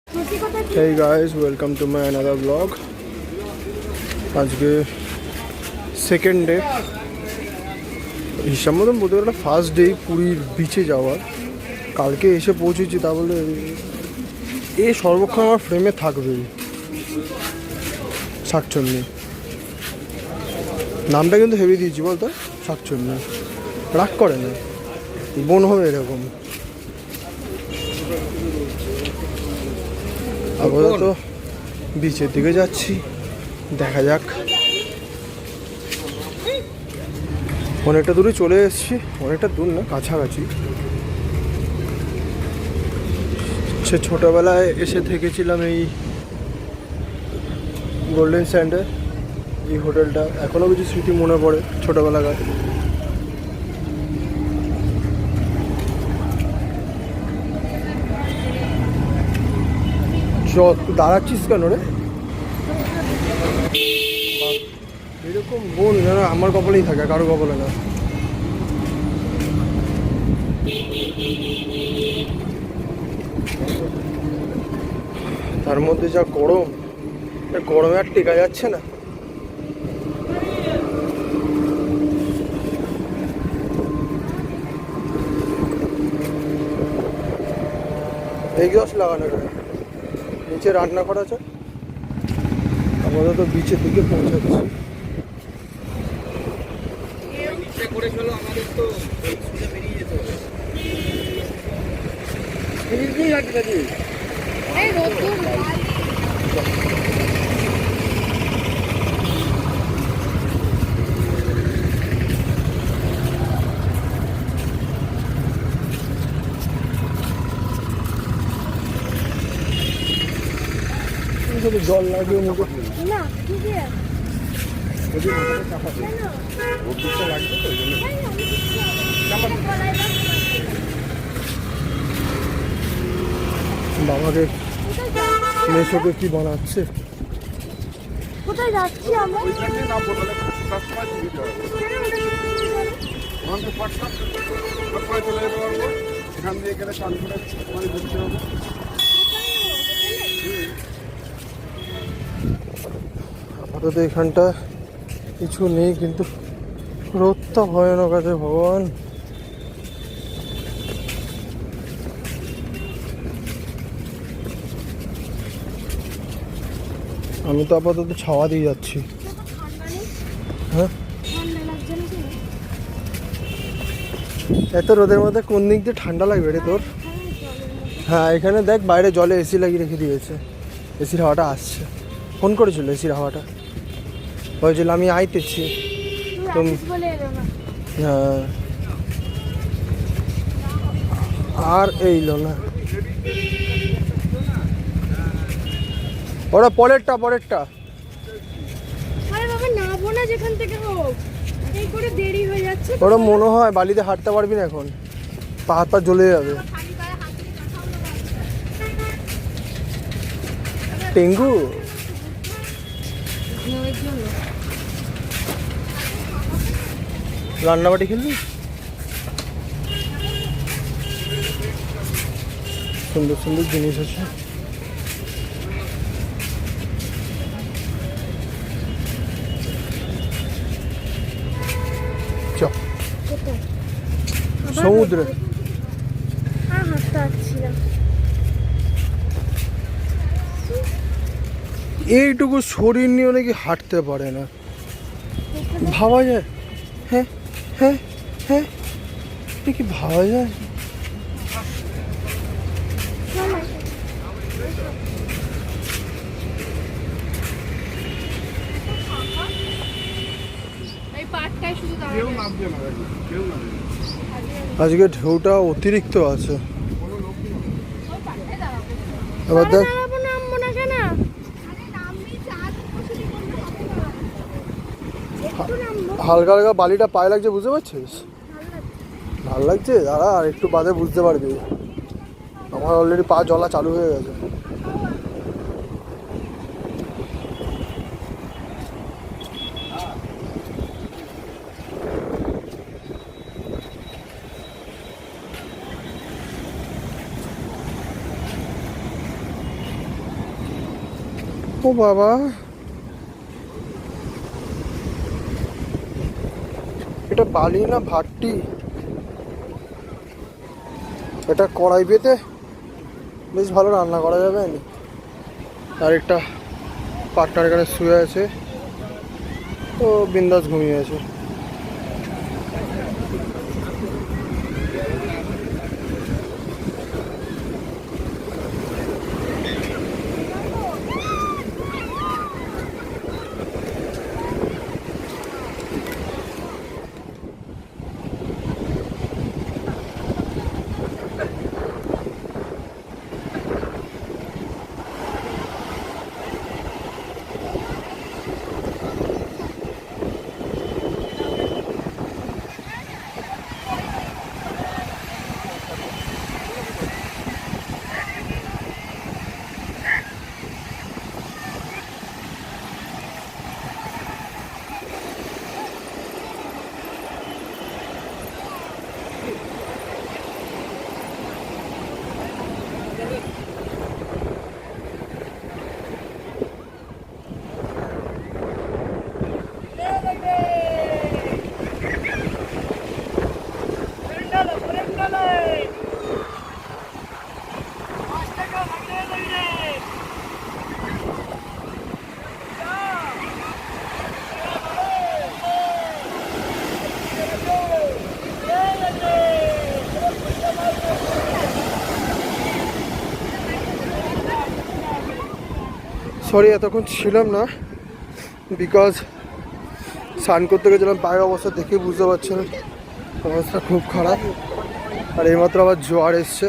Hey guys, welcome to my another vlog. আজকে second day, হিসাব মতন বলতে গেলে ফার্স্ট ডে পুরীর বিচে যাওয়ার। কালকে এসে পৌঁছেছি, তা বলে এ সর্বক্ষণ আমার ফ্রেমে থাকবেই। শাকচন্নি নামটা কিন্তু হেভি দিয়েছি বলতো, শাকচন্নি। রাগ করে না, বোন হবে এরকম। আপাতত বিচের দিকে যাচ্ছি, দেখা যাক। অনেকটা দূরে চলে এসেছি, অনেকটা দূর না, কাছাকাছি। সে ছোটোবেলায় এসে থেকেছিলাম এই গোল্ডেন স্যান্ডে, এই হোটেলটা। এখনও কিছু স্মৃতি মনে পড়ে ছোটোবেলাকার। দাঁড়াচ্ছিস কেন রে? এরকম বোন যেন আমার কপালেই থাকে, কারো কপালে না। তার মধ্যে যা গরম, গরমে আর টেকা যাচ্ছে না। এক্সস্ট লাগানো যায়, নিচে রান্না করা আছে। আপাতত বিচের দিকে পৌঁছাচ্ছি। জল লাগে মুখে না, বাবাকে মেশোকে কি বানাচ্ছে। কোথায় যাচ্ছি আমরা? আপাতত এখানটা কিছু নেই, কিন্তু রোদটা ভয়ানক আছে ভগবান। আমি তো আপাতত ছাওয়া দিয়ে যাচ্ছি। হ্যাঁ, এত রোদের মধ্যে কোন দিক দিয়ে ঠান্ডা লাগবে রে তোর? হ্যাঁ, এখানে দেখ বাইরে জলে এসি লাগিয়ে রেখে দিয়েছে, এসির হাওয়াটা আসছে। ফোন করেছিল এসির হাওয়াটা, বলছিল আমি আইতেছি। তুমি হ্যাঁ, আর এইলো না। ওরা পরেরটা যেখান থেকে হোক, এই করে দেরি হয়ে যাচ্ছে। ওরা মনে হয় বালিতে হাঁটতে পারবি না এখন, পা হাত পা জ্বলে যাবে। টেঙ্গু রান্নাবাটি খেলবি? সুন্দর সুন্দর জিনিস আছে। সমুদ্রে এইটুকু শরীর নিয়ে নাকি হাঁটতে পারে না, ভাবা যায়? হ্যাঁ হ্যাঁ হ্যাঁ, কি ভাবা যায়? আজকে ঢেউটা অতিরিক্ত আছে। এবার দেখ, হালকা হালকা বালিটা পায়ে লাগছে, বুঝতে পারছিস? ভালো লাগছে, দাঁড়া আর একটু বাদে বুঝতে পারবি। আমার অলরেডি পা জ্বলা চালু হয়ে গেছে। ও বাবা, এটা বালি না ভাট্টি? এটা কড়াই পেতে বেশ ভালো রান্না করা যাবে। আর একটা পার্টনার এখানে শুয়ে আছে, তো বিন্দাস ঘুমিয়ে আছে। সরি এতক্ষণ ছিলাম না, বিকজ স্নান করতে গেছিলাম। পায়ের অবস্থা দেখে বুঝতে পারছেন, অবস্থা খুব খারাপ। আর এইমাত্র আবার জোয়ার এসছে,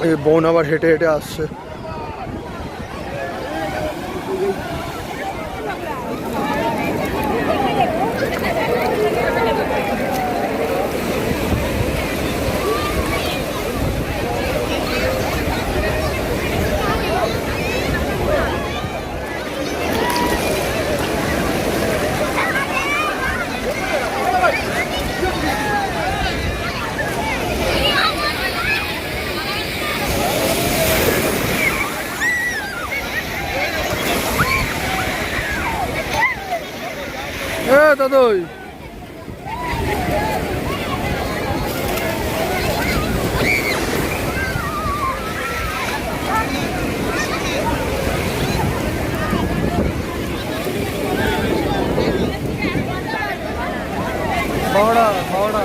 এই বোন আবার হেঁটে হেঁটে আসছে। হ্যাঁ দাদুই, হাওড়া হাওড়া।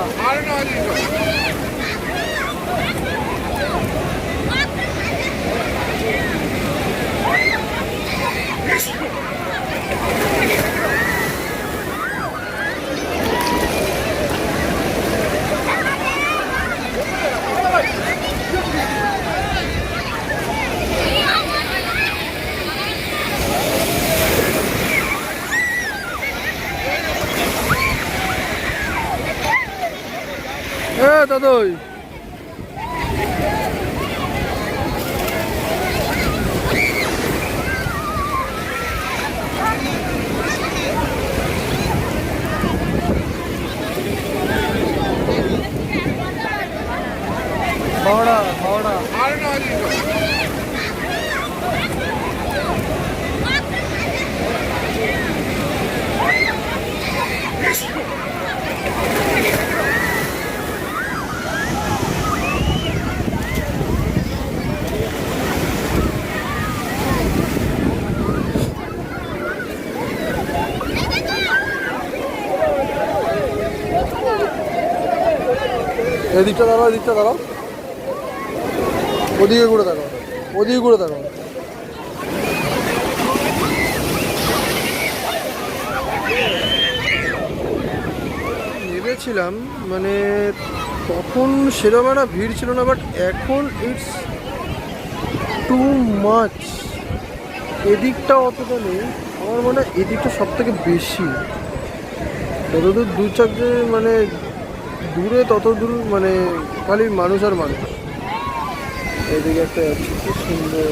হ্যাঁ দাদুই, হাওড়া হাওড়া। এদিকটা দাঁড়াও, এদিকটা দাঁড়াও, ওদিকে ঘুরে দেখো, ওদিকে ঘুরে দেখো। নেমেছিলাম মানে তখন সেরকম একটা ভিড় ছিল না, বাট এখন ইটস টু মাচ। এদিকটা অতটা নেই, আমার মনে হয় এদিকটা সব থেকে বেশি। যতদূর দু চাক যে মানে দূরে তত দূর মানে খালি মানুষ আর মানুষ। এদিকে একটা আছে, কি সুন্দর।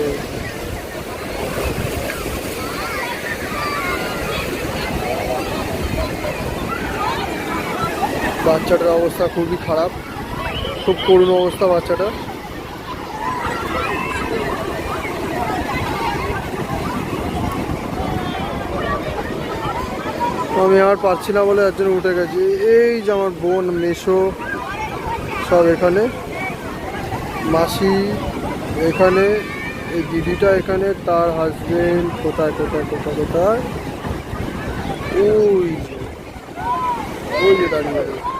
বাচ্চাটার অবস্থা খুবই খারাপ, খুব করুণ অবস্থা বাচ্চাটার। আমি আর পারছি না বলে একজন উঠে গেছি। এই যে আমার বোন মেশো সব এখানে, মাসি এখানে, এই দিদিটা এখানে, তার হাজবেন্ড কোথায় কোথায় কোথায় কোথায়, ওই ওই যে দাঁড়িয়ে